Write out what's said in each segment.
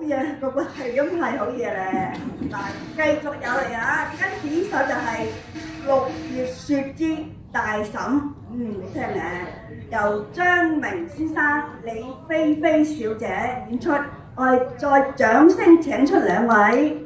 嘢，個係咁係好嘢咧。嗱，繼續有嚟啊！跟住呢首就係《六月雪之大嬸》，你聽咧，由張明先生、李菲菲小姐演出，我哋再掌聲請出兩位。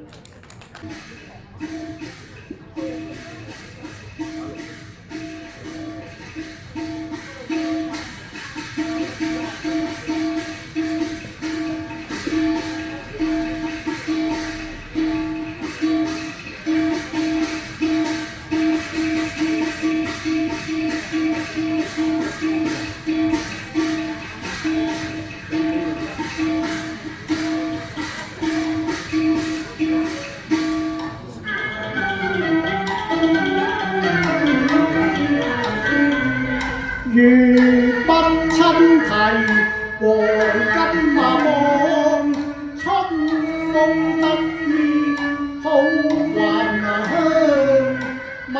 月不親啼黃金馬幫，春風得意好還鄉，晚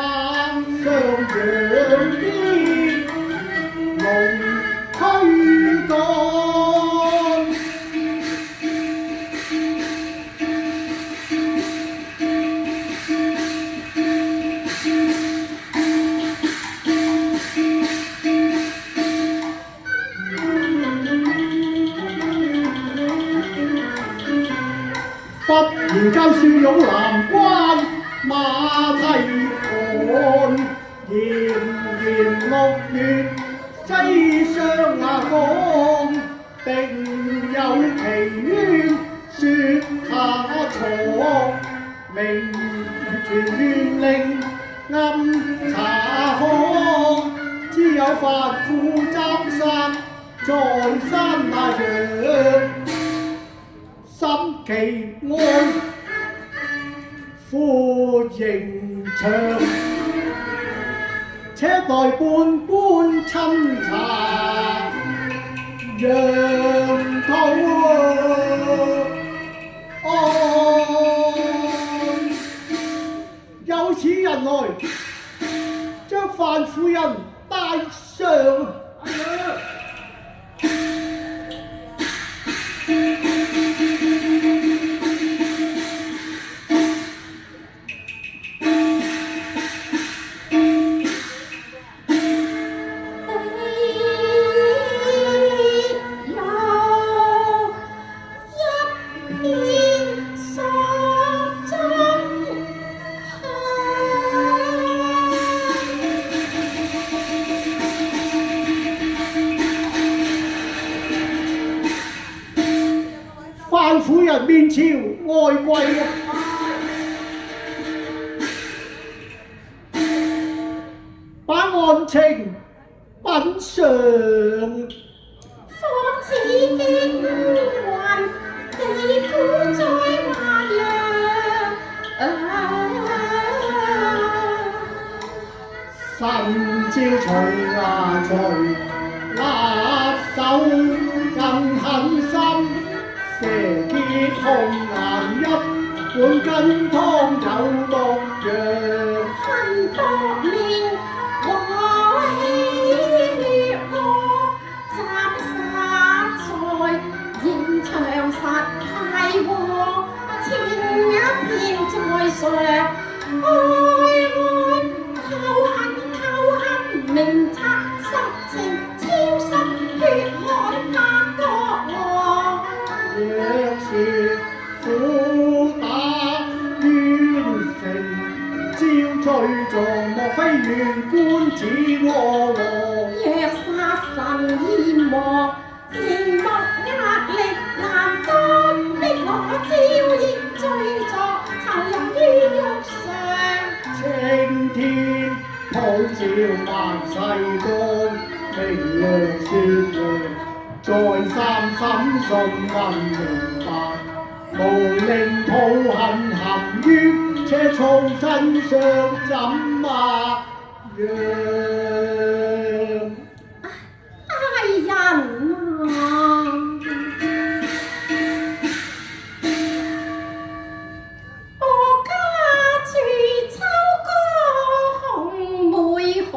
上揚啲龍驅趕。忽然間笑擁南關馬蹄寒，炎炎6月西廂講，定有奇冤雪下藏，明傳縣令暗查看，知有犯婦斬殺在山那陽。審其案，赴刑場，且待半官親查，讓討案。有此人來，將犯婦人帶上。犯婦人面朝外跪，把案情品嚐。方此驚魂，地府在華陽。神照隨牙隨，辣手更狠心。蛇結紅顏一碗羹湯有毒藥，恨薄面我喜我，斬殺在現場實太禍，情一片在上，愛愛偷恨明察實情，超心血汗拍角我。若是苦打冤城，招罪狀，莫非縣官子窩我？若殺神厭魔，刑目壓力難當，逼我招應罪狀，囚人於獄上。青天普照萬世光，明亮雪亮。在三審訊問明白，無令抱恨含冤，且從身上怎樣？哀人啊！我家住秋歌紅梅巷，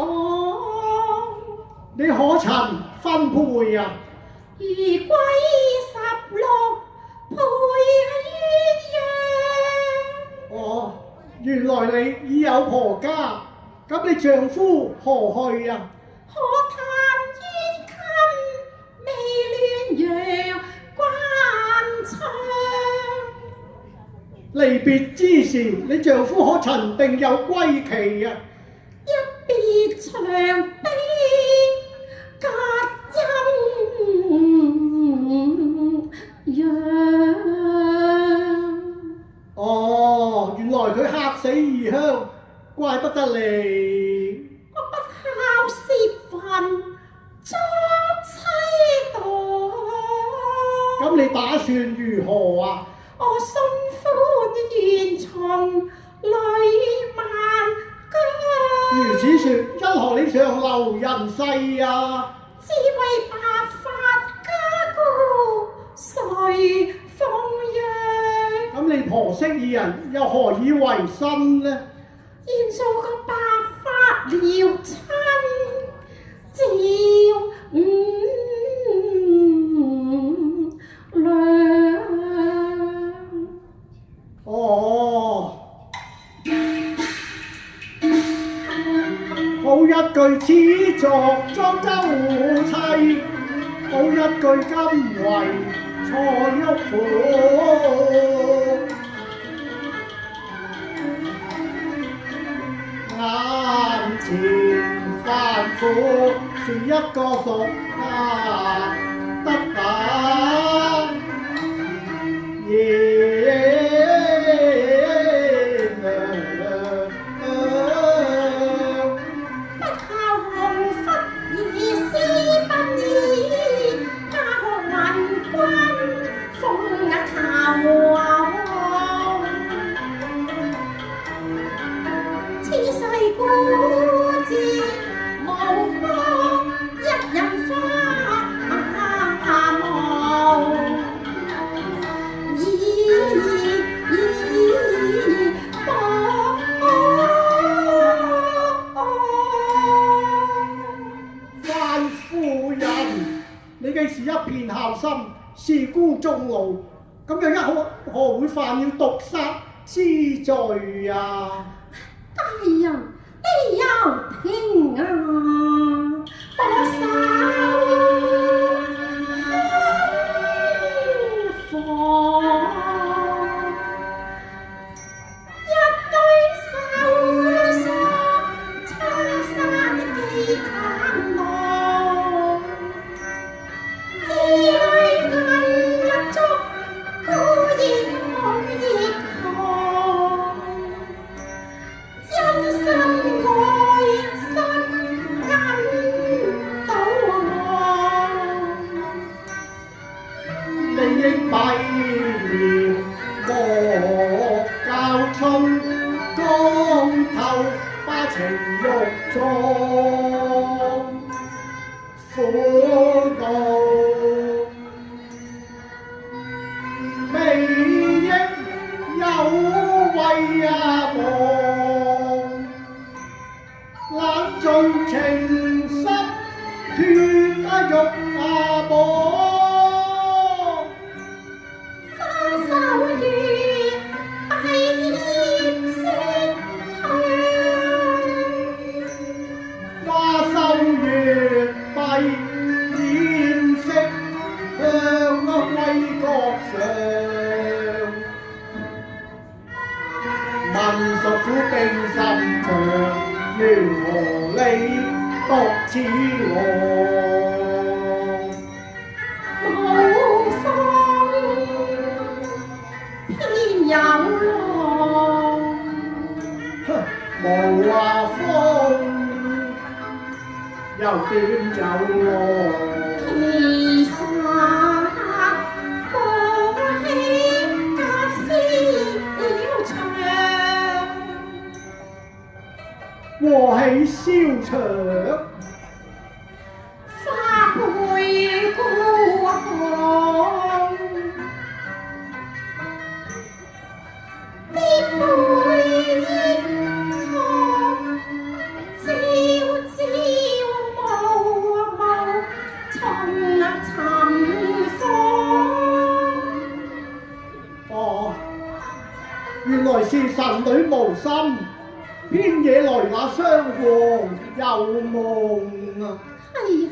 你可曾分配啊？如歸16配。原來你已有婆家，咁你丈夫何去啊？可嘆煙襟未暖陽關窗。離別之時，你丈夫可曾定有歸期啊？一別長悲隔陰陽。哦，原來佢客死異鄉，怪不得你。我不孝泄憤作妻道。咁你打算如何啊？我心歡願從淚萬疆。如此說，因何你尚留人世啊？只為白髮家顧隨風揚。咁你婆媳二人又何以為生呢？現做個白髮撩親照亮。哦，好一句此作莊周妻，好一句今為蔡玉婦。眼前凡婦是一個屬下得打不孝紅忽以私奔意，家學雲君風頭後。此世孤節無芳，一人花無。范夫人，你既是一片孝心，是孤終老，咁又何會犯了毒殺之罪啊？大人，你有聽啊！我手放一對手梳叉山幾坦路，二女銀入足，孤熱空熱紅。因心愛心恩到望，你應閉了莫教春，光透把情欲裝苦惱，美益有為啊望，冷盡情深，斷玉啊望。花手月閉艷色香，花收月閉艷色香啊歸國上，問屬府定心腸，緣何你獨此郎？無風偏有浪。哼，無話風，又點有浪？其實我喜家私了場，和氣燒場。花配孤巷，啲背影堂，朝朝暮暮，從尋訪。哦，原來是神女無心，偏惹來那雙黃又夢啊！係啊，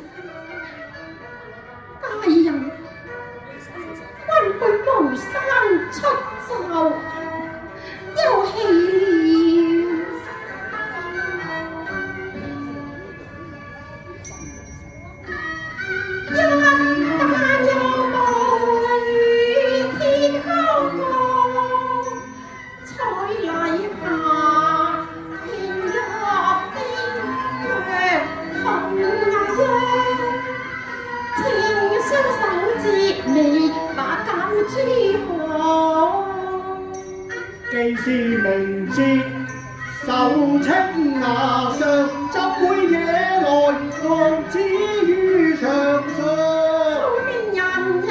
大人，君去巫山出走，又棄了。一旦有夢與天高歌，彩禮下天落冰腳痛情雙手接你把金珠河。既是明節，受清牙上，怎會惹來浪子於牆上？聰明人也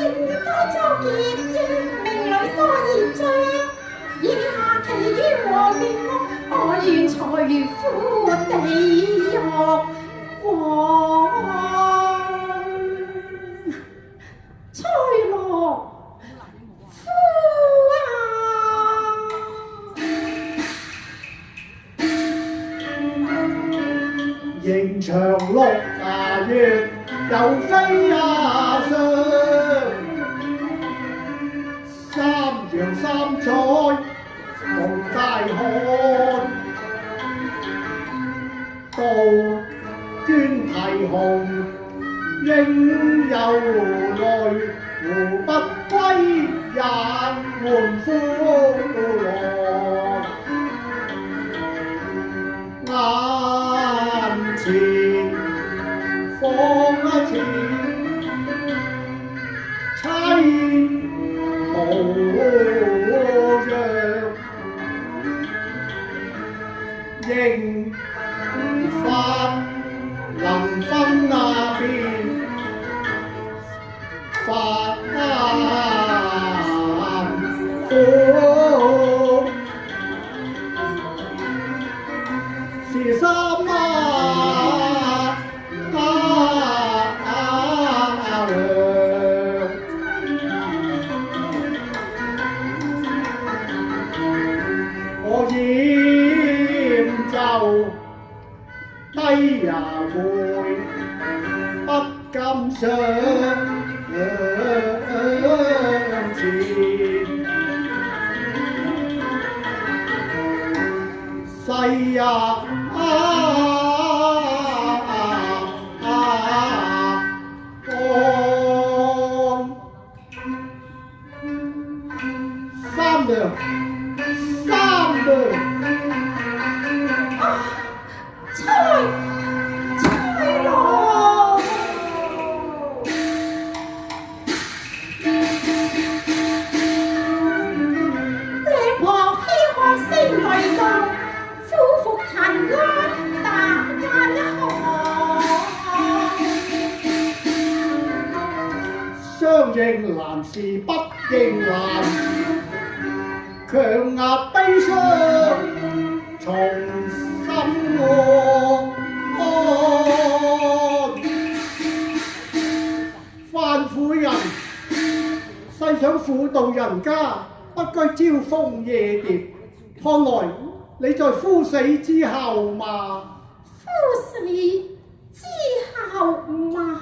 應該作孽於命裏多業障，以下其於和面目，我願財富地獄王。塞羅夫啊！迎長綠牙月，又飛牙上，三陽三彩同大漢，道捐題紅，應有來，胡不歸也換夫郎。眼前放前，妻無恙，應法能分那邊，法苦。是心我厭就低也會不敢上前，世也三兩蔡羅，你婆希看星為道，夫復塵埃打間一行。相應難時不應難，強壓悲傷從心安。番婦人細想婦道人家，不該招蜂夜蝶。看來你在夫死之後嘛？夫死之後嘛？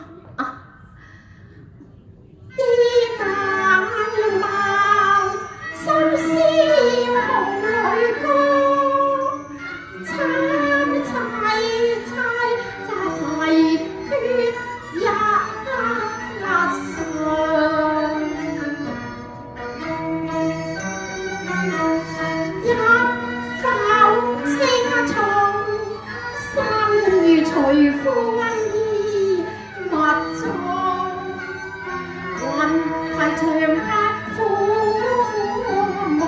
啲眼眸深宵紅淚光，參齊花提血一上，一否青松，心如隨歡意物裝。雲係長客苦望，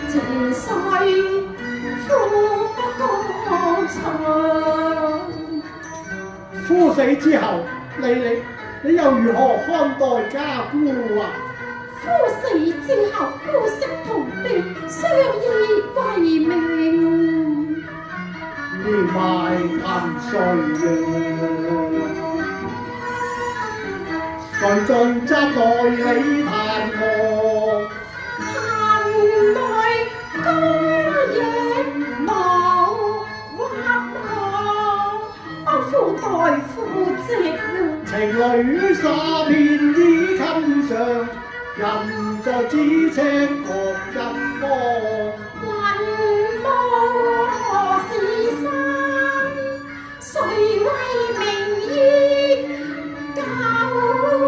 情緒苦歌唱。夫死之後，你又如何看待家姑啊？夫死之後，姑息同斷，相依為命，連埋貧誰誰盡責代你彈劾？情侶灑遍衣襟上，人在咫尺各一方。雲霧何時散？誰為明月交鬥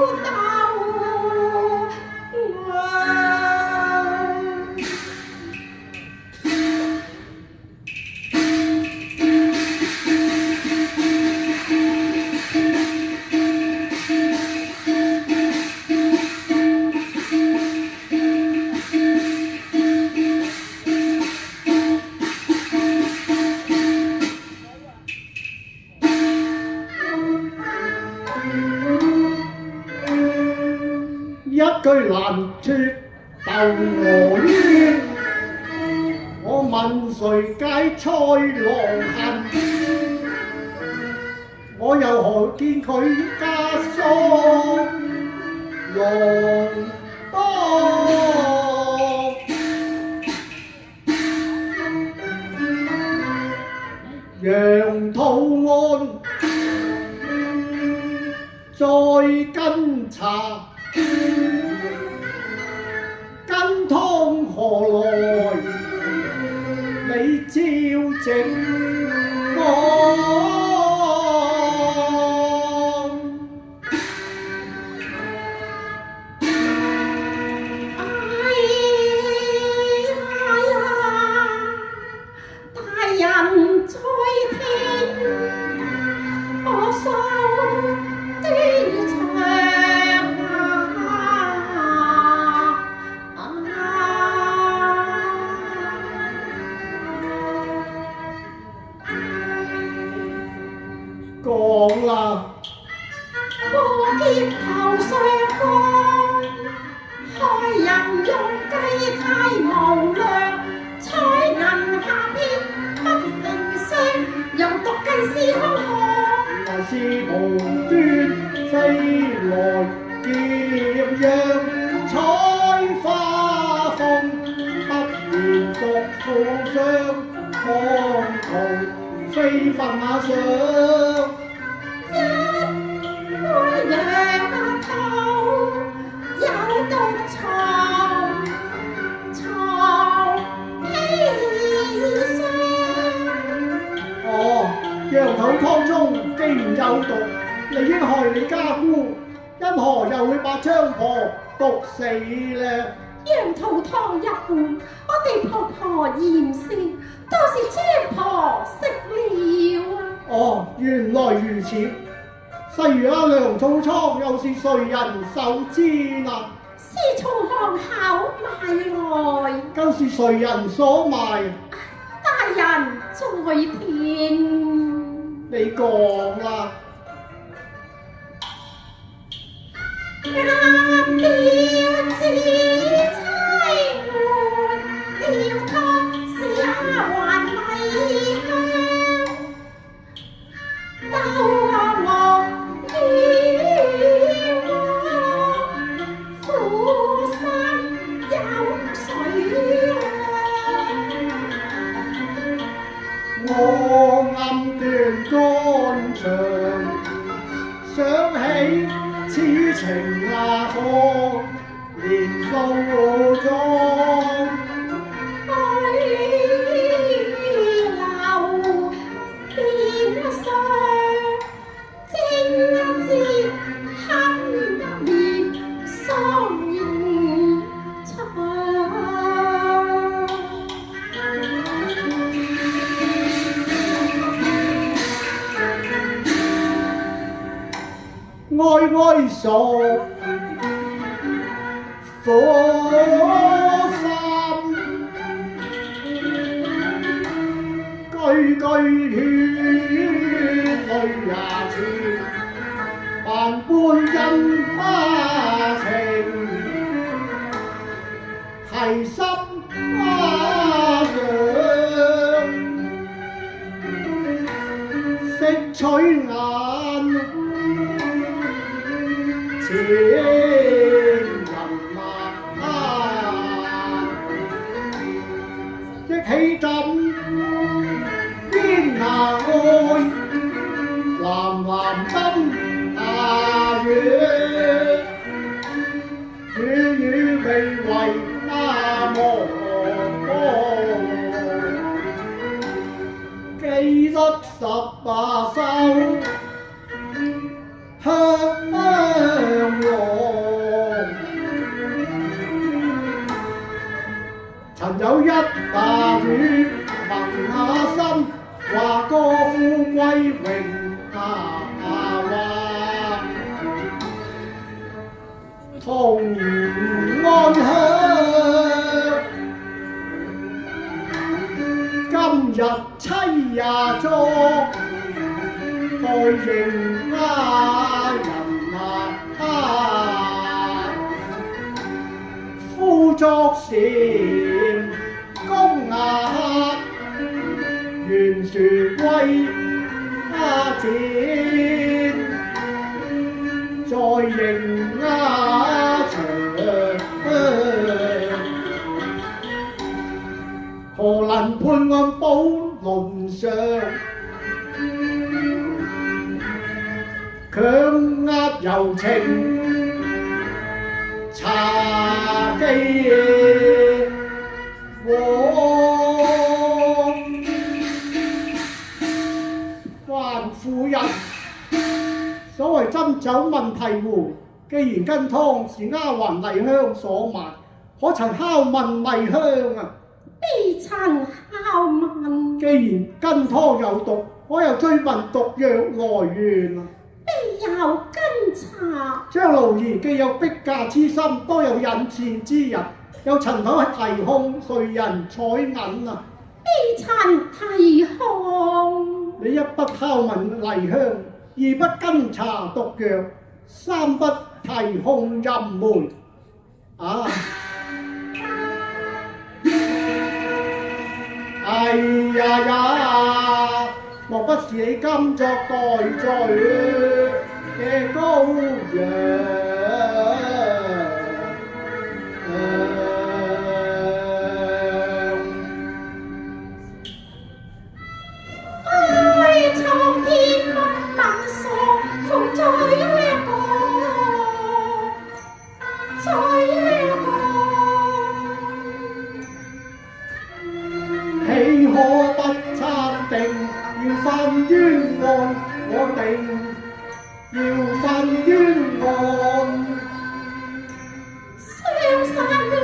一句難絕鬥我冤，我問誰解塞狼痕？我又何見佢家疏狼多？楊桃案再跟查，跟湯何來？你照正講。講啦！過劫頭上降，害人用計太無量，彩銀下撇不成雙，又毒計是空殼。原來是無端飛來劫殃，採花鳳不言獨負傷，狂徒飛分馬上。羊肚有毒蟲，蟲砒霜。哦，羊肚湯中既然有毒，理應害你家姑，因何又會把張婆毒死呢？羊肚湯一碗，我哋婆婆嫌少，都是張婆食了啊！哦，原來如此。細如阿糧草倉又是誰人手之呢？是從巷口買來，究是誰人所賣？大人在田。你講啦。啱了紫釵換，了湯是還米香，鬥我與我苦心有水我暗斷肝腸，想起此情那方，連數裝。哀哀索火心，句句血淚也似萬般因花情，係心花樣，色取眼。情人憶起怎邊拿愛，藍藍針下雨，雨未為那麼多，記得18首香囊。曾有一大雨問下心，話個富貴榮華，同安鄉。今日妻也作，待迎家人夫作善，公客袁殊歸展，在迎場，何能判案保倫上？強壓柔情茶記還婦人。所謂斟酒問題壺，既然羹湯是丫鬟麗香所賣，可曾拷問麗香啊？未曾拷問。既然羹湯有毒，可又追問毒藥來源啊？必有根查。張勞兒既有逼嫁之心，多有引薦之人，又曾否提控誰人採銀啊？未曾提控。你一不拷問麗香，二不跟查毒藥，三不提控淫梅啊！哎呀呀！莫不是你今作代罪嘅羔羊？愛蒼天不能傻，奉在一個，在一個。豈可不測定？要分冤案，我定要分冤案。雙山淚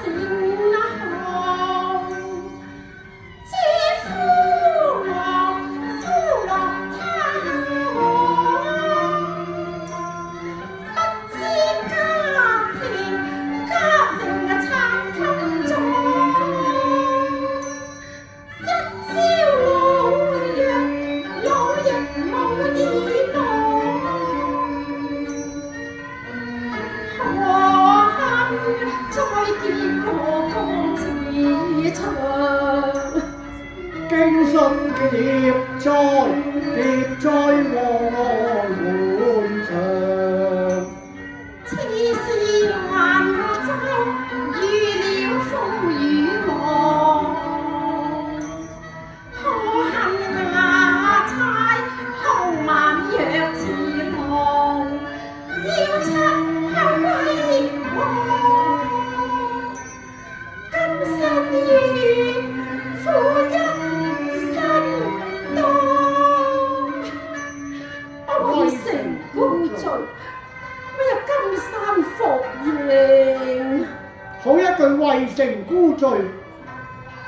成行，知夫郎他王，不知家庭慘慟重。經信劫災禍滿場，此事難周，預了風雨浪。可恨衙差豪蠻若雌狼，要出後歸王。今生願負一為城孤罪，咩金山服刑？好一句為城孤罪，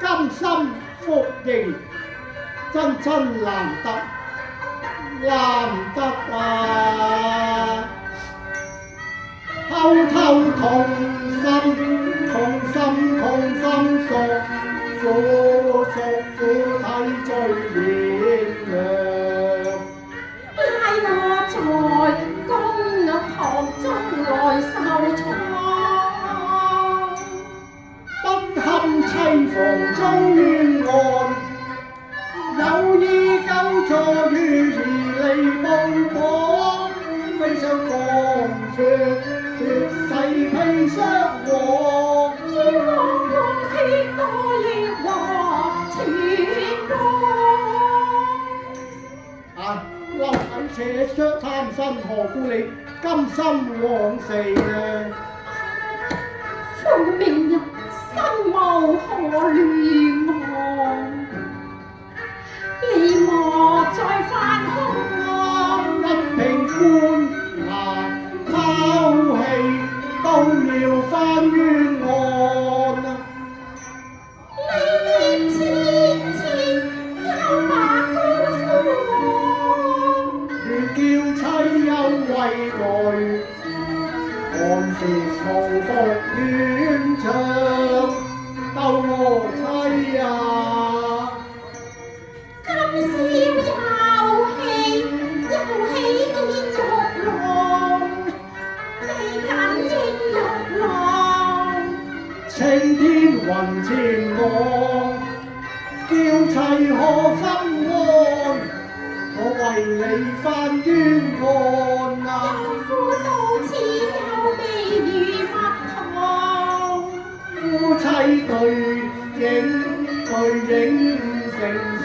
甘心服刑，真難得啊！偷同心屬苦體最炎涼。拉我在公堂中來受創，不堪妻房遭冤案，有意救助於兒離夢果，非想講說誓披相和。要我血多亦或全過。且相參生，何故你甘心枉死呢？奉命人身無可戀望，你莫再犯兇案。一平官難拋棄，都要翻冤案啊！你年前有馬高夫我，願叫妻休為慮，看時無復戀唱，鬥我妻啊！今宵又氣見玉郎，你緊應玉郎。青天雲前望，叫妻可心安，我為你翻冤案啊！有夫到此有味如蜜糖，夫妻對影成雙。